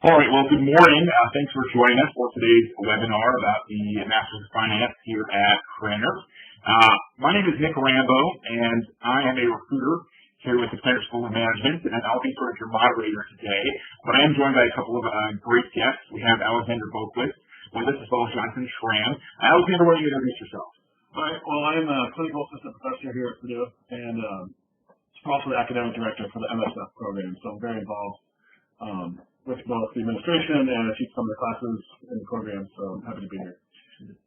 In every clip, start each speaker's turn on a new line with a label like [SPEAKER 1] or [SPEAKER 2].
[SPEAKER 1] All right, well, good morning. Thanks for joining us for today's webinar about the Masters of Finance here at Krannert. My name is Nick Rambo, and I am a recruiter here with the Krannert School of Management, and I'll be sort of your moderator today. But I am joined by a couple of great guests. We have Alexander Boquist with us, as well as Jonathan Schramm. Alexander, why don't you introduce yourself?
[SPEAKER 2] All right, well, I'm a clinical assistant professor here at Purdue, and also the academic director for the MSF program, so I'm very involved with both the administration and I teach some of the classes in the program, so I'm happy to be here.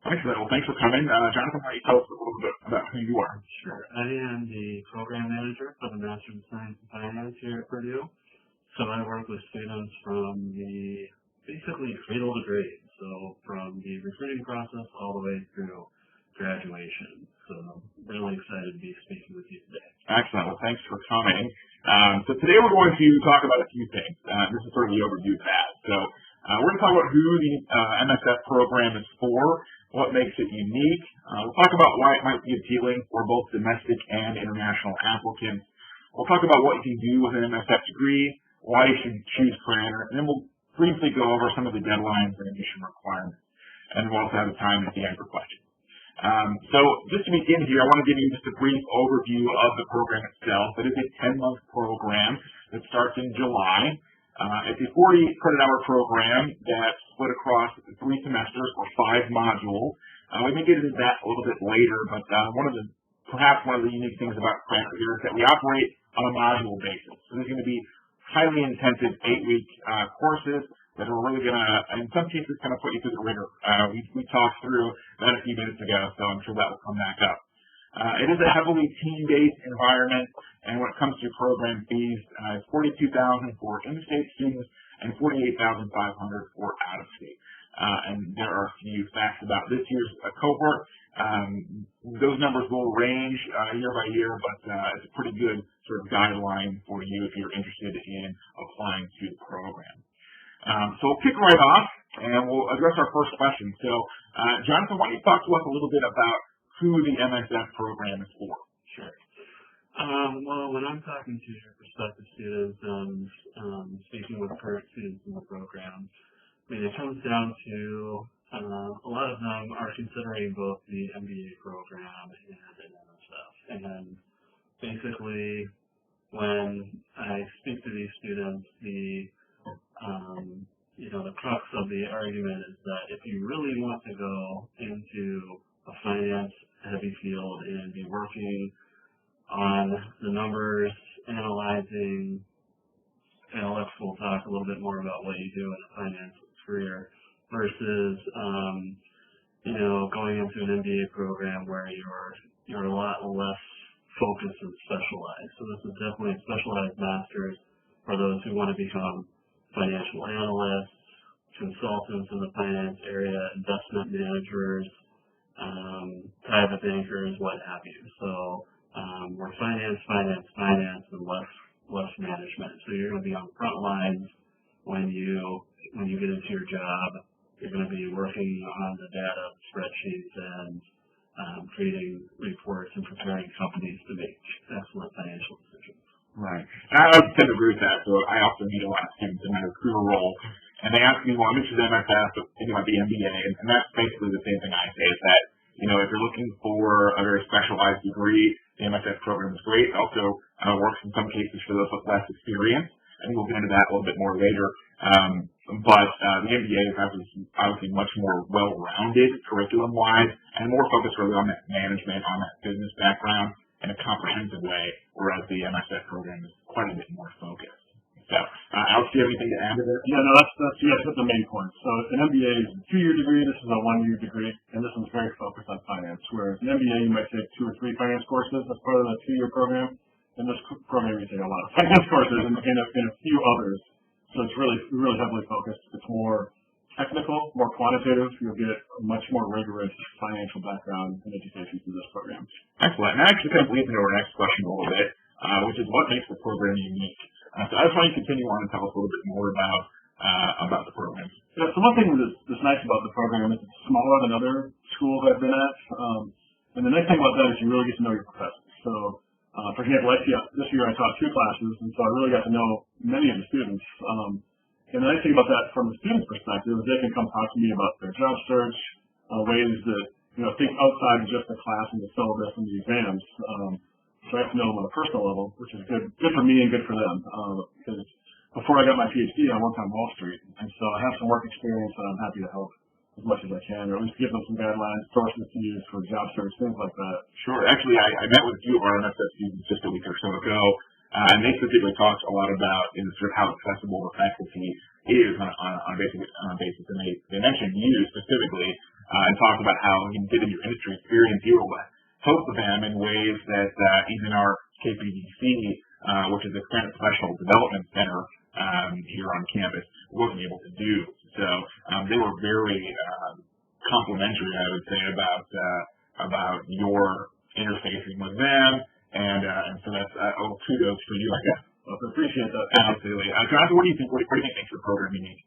[SPEAKER 1] Excellent. Well, thanks for coming. Jonathan, why don't you tell us a little bit about who you are?
[SPEAKER 3] Sure. I am the program manager for the Master's of Science and Finance here at Purdue. So I work with students from the basically cradle to grave, so from the recruiting process all the way through graduation. So I'm really excited to be speaking with you today.
[SPEAKER 1] Excellent. Well, thanks for coming. So today we're going to talk about a few things. This is sort of the overview of that. So we're going to talk about who the MSF program is for, what makes it unique. We'll talk about why it might be appealing for both domestic and international applicants. We'll talk about what you can do with an MSF degree, why you should choose Krannert, and then we'll briefly go over some of the deadlines and admission requirements. And we'll also have time at the end for questions. So just to begin here, I want to give you just a brief overview of the program itself. It is a 10-month program that starts in July. It's a 40-credit-hour program that's split across 3 semesters or 5 modules. We may get into that a little bit later, but perhaps one of the unique things about Krannert here is that we operate on a module basis. So there's going to be highly intensive 8-week courses that are really going to, in some cases, kind of put you through the ringer. We talked through that a few minutes ago, so I'm sure that will come back up. It is a heavily team-based environment, and when it comes to program fees, it's $42,000 for in-state students and $48,500 for out-of-state. And there are a few facts about this year's cohort. Those numbers will range year by year, but it's a pretty good sort of guideline for you if you're interested in applying to the program. So we'll kick right off, and we'll address our first question. So, Jonathan, why don't you talk to us a little bit about who the MSF program is for?
[SPEAKER 3] Sure. Well, when I'm talking to prospective students and speaking with current students in the program, I mean, it comes down to a lot of them are considering both the MBA program and an MSF. And basically, when I speak to these students, the crux of the argument is that if you really want to go into a finance-heavy field and be working on the numbers, analyzing, and Alex will talk a little bit more about what you do in a finance career versus, going into an MBA program where you're a lot less focused and specialized. So this is definitely a specialized master's for those who want to become financial analysts, consultants in the finance area, investment managers, private bankers, what have you. So we're finance, and less management. So you're going to be on the front lines when you get into your job. You're going to be working on the data spreadsheets and creating reports and preparing companies to make excellent financial decisions.
[SPEAKER 1] Right. I tend to agree with that. So I also meet a lot of students in my recruiter role, and they ask me, well, I'm interested in MSF, but thinking about the MBA, and that's basically the same thing I say, is that, if you're looking for a very specialized degree, the MSF program is great. It also works in some cases for those with less experience. I think we'll get into that a little bit more later. But the MBA is obviously much more well-rounded curriculum-wise and more focused really on that management, on that business background in a comprehensive way, whereas the MSF program is quite a bit more focused. So, Alex, do you have anything to add to this?
[SPEAKER 2] Yeah, no, that's the main point. So an MBA is a 2-year degree, this is a 1-year degree, and this one's very focused on finance, whereas an MBA you might take 2 or 3 finance courses as part of the 2-year program. In this program you take a lot of finance courses and a few others. So it's really heavily focused. It's more technical, more quantitative. You'll get a much more rigorous financial background and education through this program.
[SPEAKER 1] Excellent. And that actually kind of leads into our next question a little bit, which is what makes the program unique? So I just want you to continue on and tell us a little bit more about the program.
[SPEAKER 2] Yeah, so one thing that's nice about the program is it's smaller than other schools I've been at. And the nice thing about that is you really get to know your professors. So, for example, this year I taught 2 classes, and so I really got to know many of the students. And the nice thing about that from the student's perspective is they can come talk to me about their job search, ways that, think outside of just the class and the syllabus and the exams. So I have to know them on a personal level, which is good for me and good for them. Because before I got my PhD, I worked on Wall Street. And so I have some work experience and I'm happy to help as much as I can, or at least give them some guidelines, sources to use for job search, things like that.
[SPEAKER 1] Sure. Actually, I met with a few of our MSF students just a week or so ago, and they specifically talked a lot about sort of how accessible the faculty is on a basis. And they mentioned you specifically and talked about how, given your industry experience, you will help them in ways that even our KPDC, which is the Krannert Professional Development Center here on campus, wasn't able to do. So they were very complimentary, I would say, about your interfacing with them, and so that's a little kudos for you, I guess.
[SPEAKER 2] Well, I appreciate that.
[SPEAKER 1] Absolutely. Jonathan, what do you think? What do you think makes your program unique?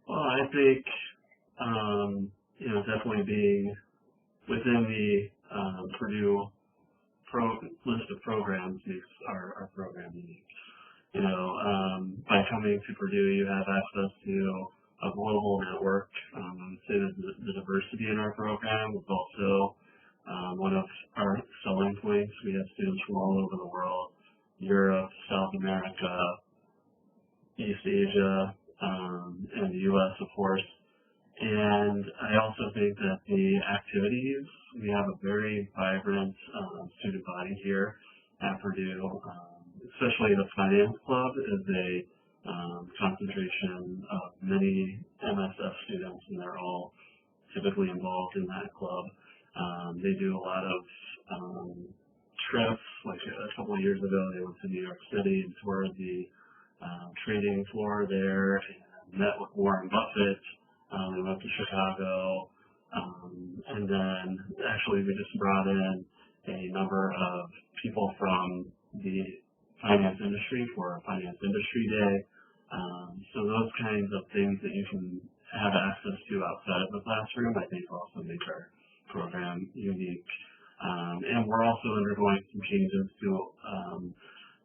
[SPEAKER 3] Well, I think definitely being within the Purdue list of programs makes our program unique. By coming to Purdue, you have access to a global network. I would say that the diversity in our program is also one of our selling points. We have students from all over the world, Europe, South America, East Asia, and the U.S., of course. And I also think that the activities, we have a very vibrant student body here at Purdue. Especially the Finance Club is a concentration of many MSF students, and they're all typically involved in that club. They do a lot of trips. Like a couple of years ago, they went to New York City and toured the trading floor there and met with Warren Buffett. They went to Chicago. And then actually we just brought in a number of people from the finance industry for a finance industry day. So those kinds of things that you can have access to outside of the classroom, I think also make our program unique. And we're also undergoing some changes to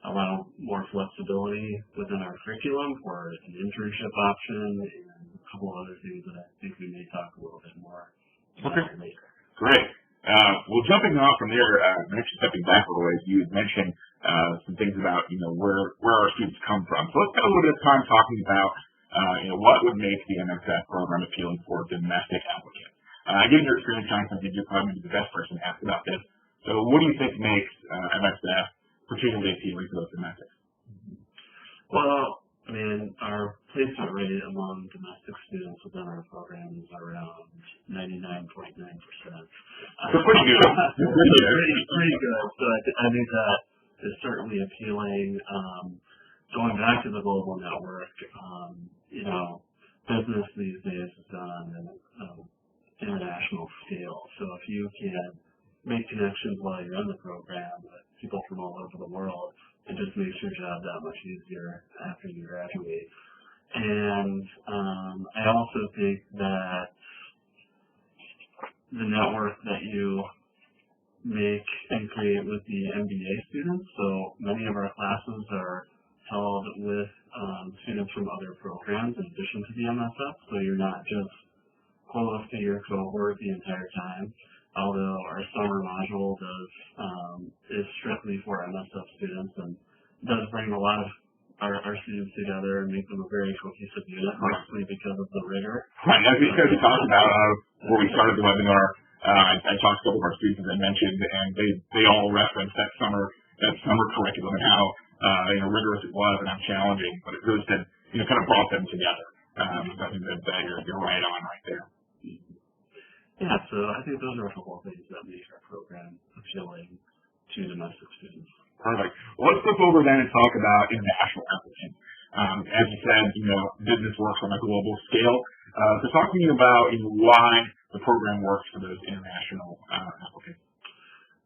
[SPEAKER 3] allow more flexibility within our curriculum for an internship option and a couple of other things that I think we may talk a little bit more about later.
[SPEAKER 1] Great. Well, jumping off from there, actually stepping back a little ways, you had mentioned some things about where our students come from. So let's spend a little bit of time talking about what would make the MSF program appealing for domestic applicants. Given your experience, Jonathan, I think you're probably the best person to ask about this. So what do you think makes MSF particularly appealing to those domestics?
[SPEAKER 3] Well, I mean, our placement rate among domestic students within our program is around 99.9%.
[SPEAKER 1] So pretty good.
[SPEAKER 3] Pretty good. So I think that is certainly appealing. Going back to the global network, business these days is done on an international scale. So if you can make connections while you're in the program with people from all over the world, it just makes your job that much easier after you graduate. And I also think that the network that you make and create with the MBA students, so many of our classes are held with students from other programs in addition to the MSF, so you're not just close to your cohort the entire time. Although our summer module is strictly for MSF students and does bring a lot of our students together and make them a very cohesive unit, mostly because of the rigor.
[SPEAKER 1] Right. As we talked about where we started the webinar, I talked to a couple of our students, as I mentioned, and they all referenced that summer curriculum and how rigorous it was and how challenging, but it really said kind of brought them together. So I think that you're right on right there.
[SPEAKER 3] Yeah, so I think those are a couple of things that make our program appealing to domestic students.
[SPEAKER 1] Perfect. Well, let's flip over then and talk about international applicants. As you said, business works on a global scale. So talk to me about why the program works for those international applicants.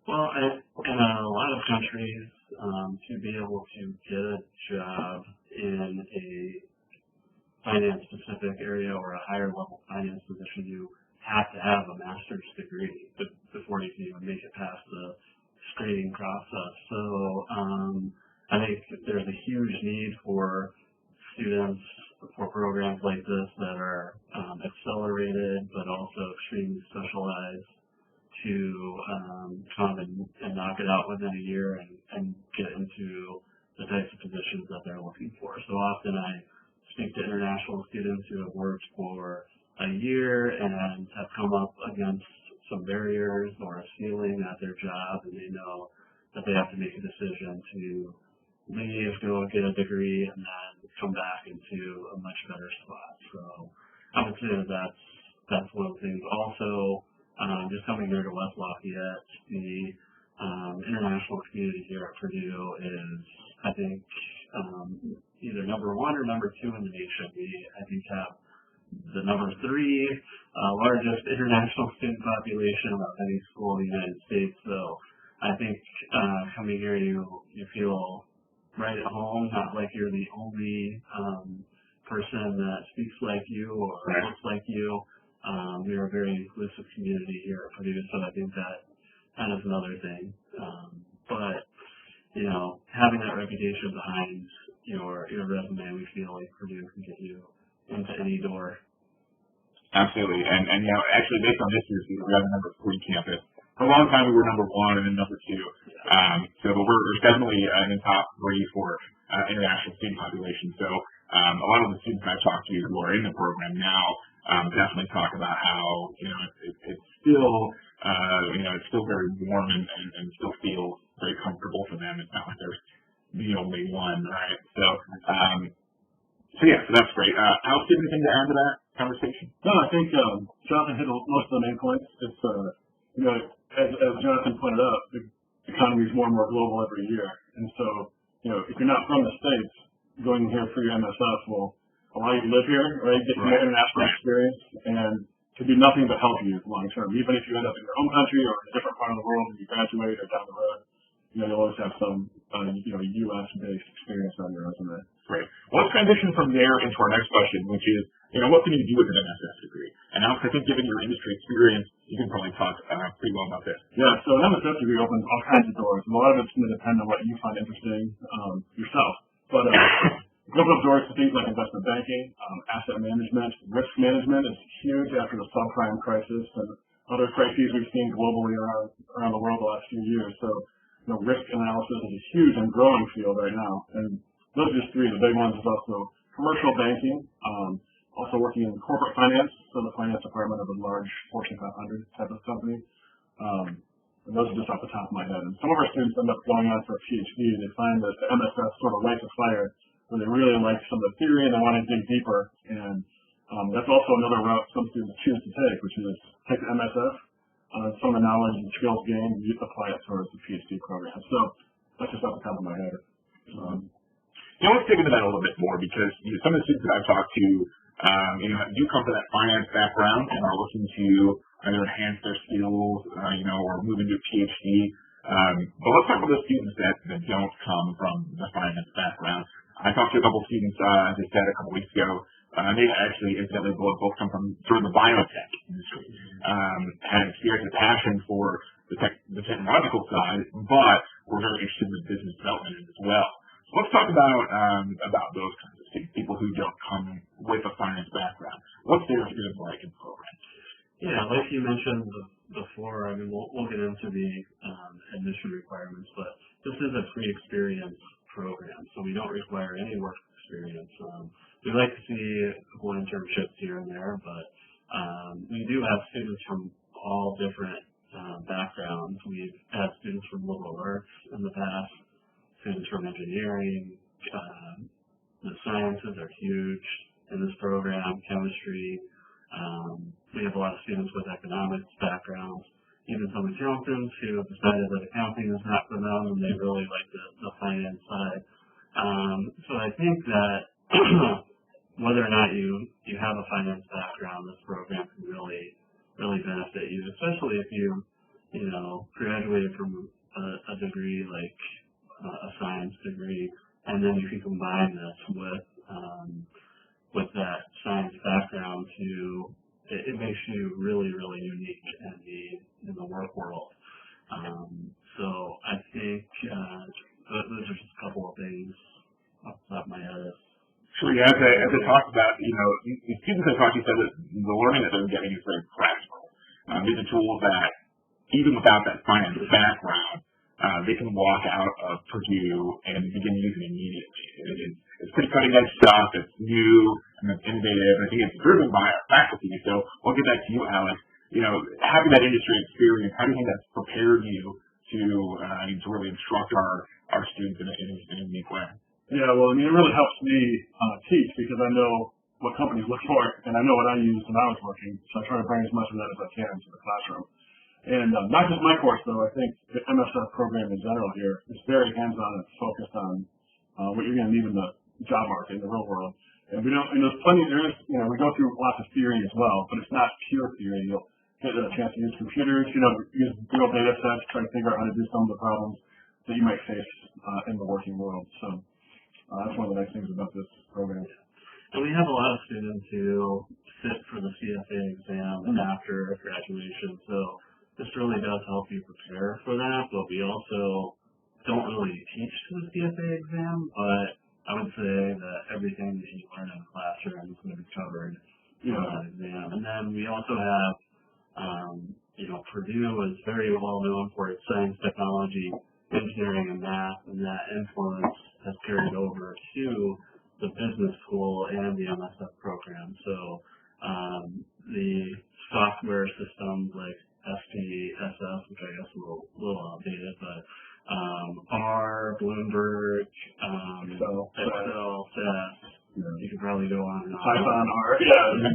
[SPEAKER 3] Well, in a lot of countries, to be able to get a job in a finance-specific area or a higher-level finance position, you have to have a master's degree before you can even make it past the screening process. So I think there's a huge need for students for programs like this that are accelerated but also extremely specialized to come and knock it out within a year and get into the types of positions that they're looking for. So often I speak to international students who have worked for a year and have come up against some barriers or a ceiling at their job, and they know that they have to make a decision to leave, go get a degree, and then come back into a much better spot. So I would say that that's one of the things. Also, just coming here to West Lafayette, the international community here at Purdue is, I think, either number one or number two in the nation. We, I think, have the number 3 largest international student population of any school in the United States. So I think coming here, you feel right at home, not like you're the only person that speaks like you or looks like you. We are a very inclusive community here at Purdue, so I think that is another thing. But having that reputation behind your resume, we feel like Purdue can get you into any door.
[SPEAKER 1] Absolutely, and actually based on this year's season, we have the number 3 campus. For a long time, we were number 1 and then number 2. So we're definitely in the top 3 for international student population. So a lot of the students I've talked to who are in the program now definitely talk about how it's still it's still very warm and still feels very comfortable for them. It's not like there's the only one, right? So so that's great. Alex, do you have anything to add to that conversation?
[SPEAKER 2] No, I think Jonathan hit most of the main points. It's as Jonathan pointed out, the economy is more and more global every year, and so if you're not from the States, going here for your MSF will allow you to live here, right? Get more international experience, and to do nothing but help you long term. Even if you end up in your own country or in a different part of the world when you graduate or down the road, you'll always have some U.S.-based experience on your resume.
[SPEAKER 1] Great. Well, let's transition from there into our next question, which is, what can you do with an MSF degree? And Alex, I think given your industry experience, you can probably talk pretty well about this.
[SPEAKER 2] Yeah, so an MSF degree opens all kinds of doors. A lot of it's going to depend on what you find interesting yourself. But it opens up doors to things like investment banking, asset management, risk management is huge after the subprime crisis and other crises we've seen globally around the world the last few years. So, risk analysis is a huge and growing field right now. And those are just 3 of the big ones. There's also commercial banking, also working in corporate finance, so the finance department of a large Fortune 500 type of company. And those are just off the top of my head. And some of our students end up going on for a PhD. They find that the MSF sort of lights a fire where they really like some of the theory and they want to dig deeper. And that's also another route some students choose to take, which is take the MSF, some of the knowledge and skills gained, and you apply it towards the PhD program. So that's just off the top of my head.
[SPEAKER 1] Let's dig into that a little bit more because some of the students that I've talked to, do come from that finance background and are looking to either enhance their skills, or move into a PhD. But let's talk about the students that don't come from the finance background. I talked to a couple of students, as I said, a couple weeks ago. They actually, incidentally, both come from sort of the biotech industry, had experience and passion for the technological side, but were very interested in the business development as well. So let's talk about those kinds of students, people who don't come with a finance background. What's their experience like in the program?
[SPEAKER 3] Yeah, like you mentioned before, we'll get into the admission requirements, but this is a pre-experience program, so we don't require any work experience. We like to see one internships here and there, but we do have students from all different backgrounds. We've had students from liberal arts in the past, students from engineering. The sciences are huge in this program, chemistry. We have a lot of students with economics backgrounds, even some accountants who have decided that accounting is not for them and they really like the finance side. So I think that whether or not you have a finance background, this program can really benefit you, especially if you graduated from a degree like a science degree, and then you can combine this with that science background it makes you really, really unique in the work world. So I think those are just a couple of things off the top of my head.
[SPEAKER 1] Sure, Yeah, as I talked about, the students I talked to said that the learning that they're getting is very practical. These are tools that, even without that finance background, they can walk out of Purdue and begin using immediately. It's pretty cutting edge stuff. It's new and it's innovative. I think it's driven by our faculty. So I'll get back to you, Alex. Having that industry experience, how do you think that's prepared you to really instruct our students in a unique way?
[SPEAKER 2] Yeah, well, it really helps me teach because I know what companies look for, and I know what I used when I was working, so I try to bring as much of that as I can to the classroom. And not just my course, though. I think the MSF program in general here is very hands-on and focused on what you're going to need in the job market, in the real world. And there's plenty, we go through lots of theory as well, but it's not pure theory. You'll get a chance to use computers, use real data sets, try to figure out how to do some of the problems that you might face in the working world. So that's one of the nice things about this program.
[SPEAKER 3] And we have a lot of students who sit for the CFA exam after graduation, so this really does help you prepare for that, but we also don't really teach to the CFA exam, but I would say that everything that you learn in the classroom is going to be covered in that exam. And then we also have, Purdue is very well known for its science, technology, engineering, and math, and that influence has carried over to the business school and the MSF program. So the software systems like SPSS, which I guess is a little outdated, but R, Bloomberg, Excel, SAS, you can probably go on and on.
[SPEAKER 2] Python, R, yeah.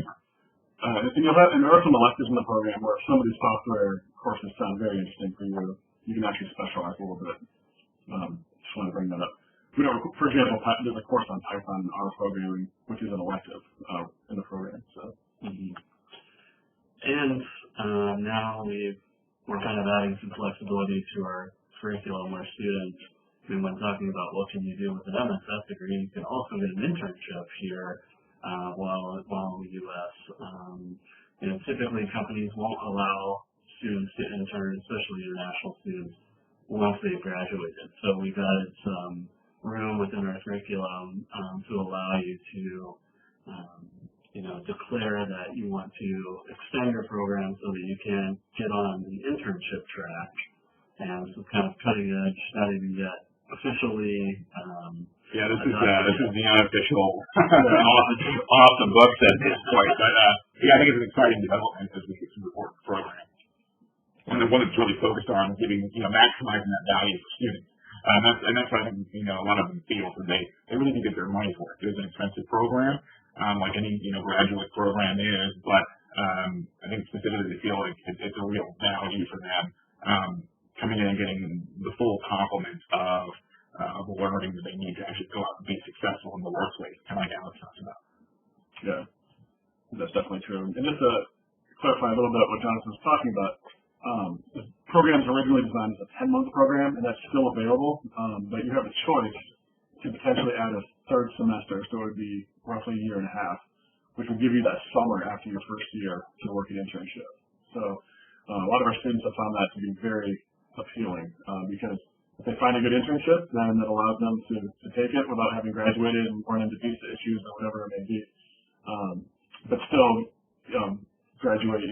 [SPEAKER 2] And there are some electives in the program where some of these software courses sound very interesting for you. You can actually specialize a little bit. Just want to bring that up. For example, there's a course on Python and R programming, which is an elective in the program. So.
[SPEAKER 3] And now we're kind of adding some flexibility to our curriculum where students, when talking about what can you do with an MSF degree, you can also get an internship here while in the U.S. Typically companies won't allow students to intern, especially international students, once they've graduated. So we've added some room within our curriculum to allow you to declare that you want to extend your program so that you can get on the internship track. And this is kind of cutting edge, not even yet officially.
[SPEAKER 1] This is the unofficial awesome books at this point. But I think it's an exciting development as we get to report the program. One that's really focused on giving, maximizing that value for students. And that's what I think, a lot of them feel that they really need to get their money's worth. It is an expensive program, like any, graduate program is, but I think specifically they feel like it's a real value for them coming in and getting the full complement of learning that they need to actually go out and be successful in the workplace, kind of like Alex talked about.
[SPEAKER 2] Yeah, that's definitely true. And just to clarify a little bit what Jonathan was talking about, the program is originally designed as a 10-month program, and that's still available, but you have a choice to potentially add a third semester, so it would be roughly a year and a half, which would give you that summer after your first year to work an internship. So a lot of our students have found that to be very appealing because if they find a good internship, then it allows them to take it without having graduated and run into visa issues or whatever it may be, but still graduate,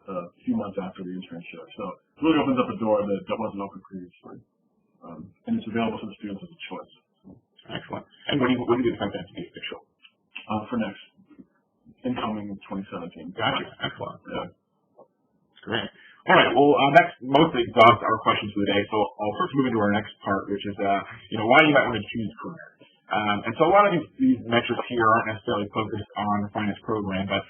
[SPEAKER 2] a few months after the internship. So it really opens up a door that wasn't open previously. And it's available to the students as a choice.
[SPEAKER 1] Excellent. And when do you expect that to be official?
[SPEAKER 2] For next incoming 2017.
[SPEAKER 1] Gotcha. Excellent.
[SPEAKER 2] Yeah.
[SPEAKER 1] That's great. All right. Well, that mostly exhausts our questions for the day. So I'll first move into our next part, which is, why you might want to choose Krannert. And so a lot of these metrics here aren't necessarily focused on the finance program, but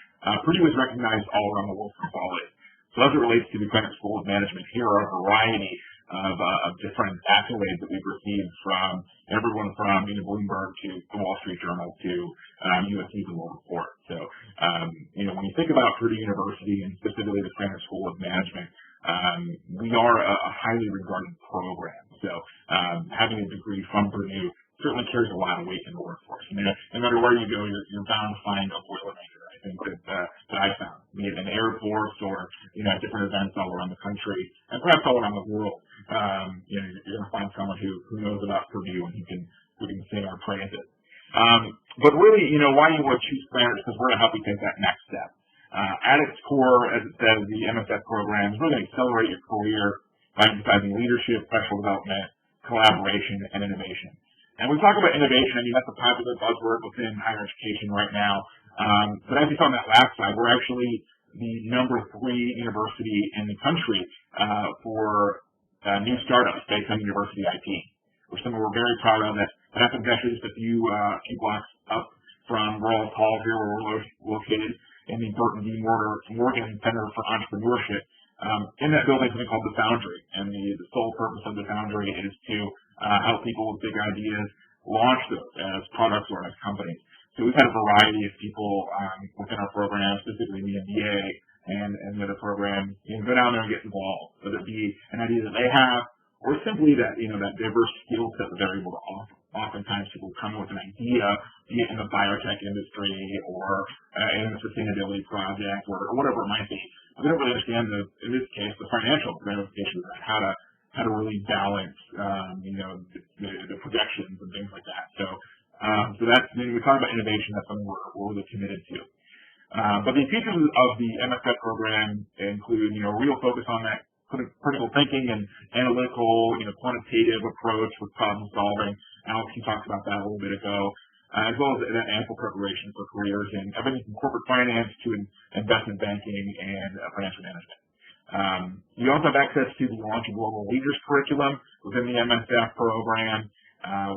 [SPEAKER 1] Purdue is recognized all around the world for quality. So as it relates to the Krannert School of Management, here are a variety of different accolades that we've received from everyone from Bloomberg to the Wall Street Journal to U.S. News and World Report. So, when you think about Purdue University and specifically the Krannert School of Management, we are a highly regarded program. So having a degree from Purdue certainly carries a lot of weight in the workforce. I mean, no matter where you go, you're bound to find a Boilermaker. I think that I found, be it in airports or at different events all around the country and perhaps all around the world. You're going to find someone who knows about Purdue and who can sing our praises. But really, why you would choose Krannert is because we're going to help you take that next step. At its core, as it says, the MSF program is really going to accelerate your career by emphasizing leadership, professional development, collaboration, and innovation. And we talk about innovation, that's a popular buzzword within higher education right now. But as you saw on that last slide, we're actually the #3 university in the country for new startups based on university IP, which is something we're very proud of. That happens actually just a few blocks up from Rawls Hall here, where we're located in the Burton D. Morgan Center for Entrepreneurship. In that building, something called the Foundry, and the sole purpose of the Foundry is to help people with big ideas launch those as products or as companies. So we've had a variety of people within our program, specifically the MBA and the other program, go down there and get involved, whether it be an idea that they have, or simply that that diverse skill set that they're able to offer. Oftentimes people come with an idea, be it in the biotech industry or in a sustainability project or whatever it might be. But they don't really understand in this case, the financial ramifications of that, how to really balance, the projections and things like that. So that's, when we talk about innovation, that's something we're really committed to. But the features of the MSF program include, real focus on that critical thinking and analytical, quantitative approach with problem solving. Alex, you talked about that a little bit ago, as well as that ample preparation for careers in everything from corporate finance to investment banking and financial management. You also have access to the Launching Global Leaders curriculum within the MSF program,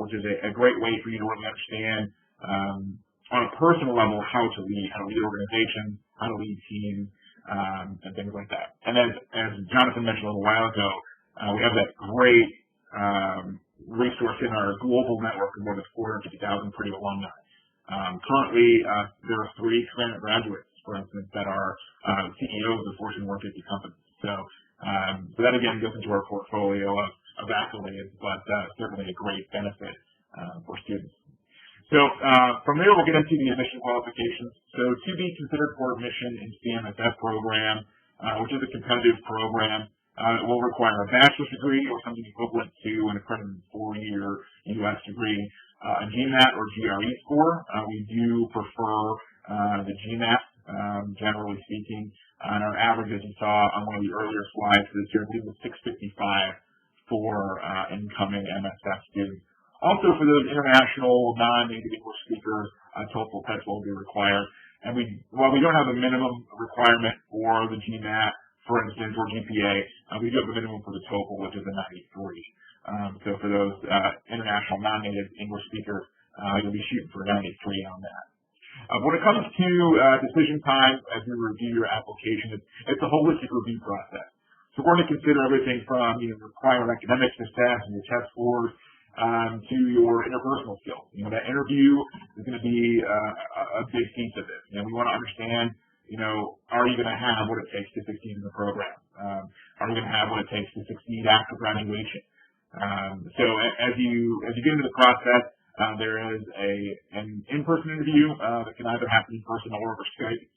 [SPEAKER 1] which is a great way for you to really understand on a personal level how to lead organizations, how to lead teams, and things like that. And as Jonathan mentioned a little while ago, we have that great resource in our global network of more than 450,000 Purdue alumni. Currently, there are 3 Krannert graduates, for instance, that are CEOs of Fortune 150 companies. So that again goes into our portfolio of accolades, but certainly a great benefit for students. So from there, we'll get into the admission qualifications. So to be considered for admission into the MSF program, which is a competitive program, it will require a bachelor's degree or something equivalent to an accredited 4-year U.S. degree, a GMAT or GRE score. We do prefer the GMAT, generally speaking, and our average, as you saw on one of the earlier slides this year, I believe was 655 for incoming MSF students. Also, for those international non-native English speakers, a TOEFL test will be required. And while we don't have a minimum requirement for the GMAT, for instance, or GPA, we do have a minimum for the TOEFL, which is a 93. So for those international non-native English speakers, you'll be shooting for a 93 on that. When it comes to decision time, as we review your application, it's a holistic review process. So we're going to consider everything from required academic success and your test scores, to your interpersonal skills. That interview is going to be a big piece of this. We want to understand, are you going to have what it takes to succeed in the program? Are you going to have what it takes to succeed after graduation? So as you get into the process, there is an in-person interview that can either happen in person or over Skype.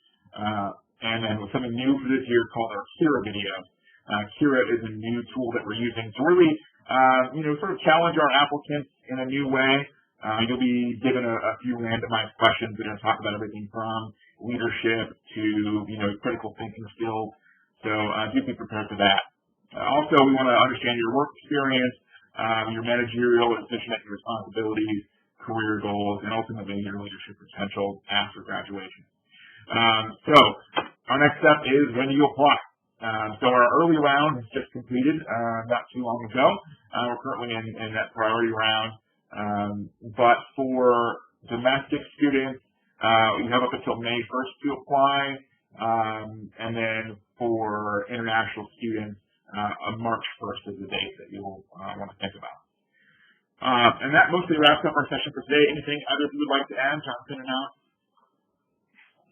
[SPEAKER 1] And then with something new for this year called our Kira video. Kira is a new tool that we're using to really sort of challenge our applicants in a new way. You'll be given a few randomized questions that are going to talk about everything from leadership to, critical thinking skills. So do be prepared for that. Also, we want to understand your work experience, your managerial and decision-making responsibilities, career goals, and ultimately your leadership potential after graduation. So our next step is when you apply. So our early round has just completed not too long ago. We're currently in that priority round. But for domestic students, you have up until May 1st to apply. And then for international students, March 1st is the date that you'll want to think about. And that mostly wraps up our session for today. Anything others you would like to add, Jonathan and Alex?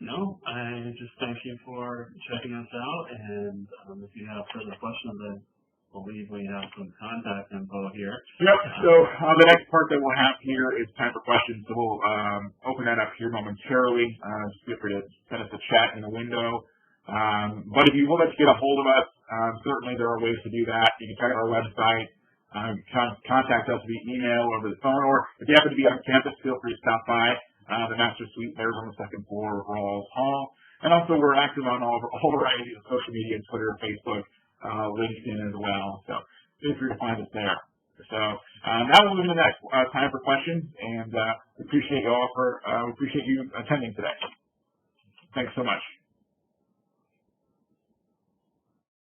[SPEAKER 3] No, I just thank you for checking us out, and if you have further questions, I believe we have some contact info here.
[SPEAKER 1] Yep, so the next part that we'll have here is time for questions, so we'll open that up here momentarily. Just feel free to send us a chat in the window. But if you would like to get a hold of us, certainly there are ways to do that. You can check out our website, contact us via email, over the phone, or if you happen to be on campus, feel free to stop by the Master Suite. There's on the second floor of Rawls Hall. And also, we're active on all varieties of social media, Twitter, Facebook, LinkedIn as well. So feel free to find us there. So now we'll move to the next time for questions, and we appreciate you attending today. Thanks so much.